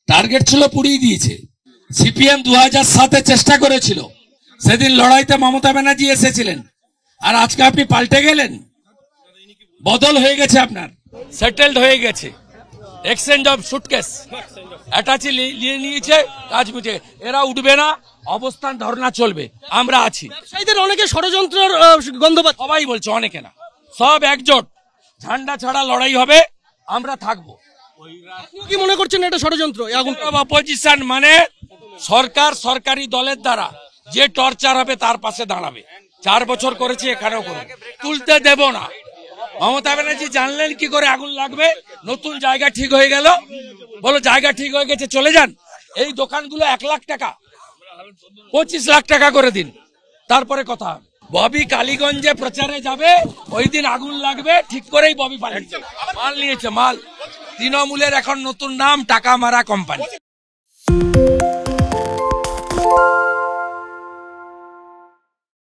Target ছিল পুড়িয়ে দিয়েছে। সিপিএম 2007-এ চেষ্টা করেছিল, সেদিন লড়াইতে মমতা ব্যানার্জি এসেছিলেন, আর আজকে আপনি পাল্টে গেলেন। বদল হয়ে গেছে, আপনার সেটেলড হয়ে গেছে। এক্সচেঞ্জ অফ সুটকেস অ্যাটাচি নিয়ে নিয়েছে, কাজ মিটে। এরা উঠবে না, অবস্থান ধর্ণা চলবে, আমরা আছি। ব্যবসায়ীদের অনেকে ষড়যন্ত্রের গন্ধ পাচ্ছে। সবাই বলছে, অনেকে না, সব একজোট। ঝান্ডা ছাড়া লড়াই হবে, আমরা থাকবো। কি মনে করছেন এটা ষড়যন্ত্র? অপোজিশন মানে সরকার, সরকারি দলের দ্বারা যে টর্চার হবে তার পাশে দাঁড়াবে। 4 বছর করেছে, এখানেও করবে। তুলতে দেব না। মমতা ব্যানার্জি জানলেন কি করে আগুন লাগবে। নতুন জায়গা ঠিক হয়ে গেল, বলো জায়গা ঠিক হয়ে গেছে, চলে যান। এই দোকানগুলো 1 লাখ টাকা, 25 লাখ টাকা করে দিন, তারপরে কথা হবে। ববি কালীগঞ্জে প্রচারে যাবে, ওই দিন আগুন লাগবে, ঠিক করেই ববি পালিয়ে যাবে। মাল নিয়েছে, মাল। তৃণমূলের এখন নতুন নাম টাকা মারা কোম্পানি।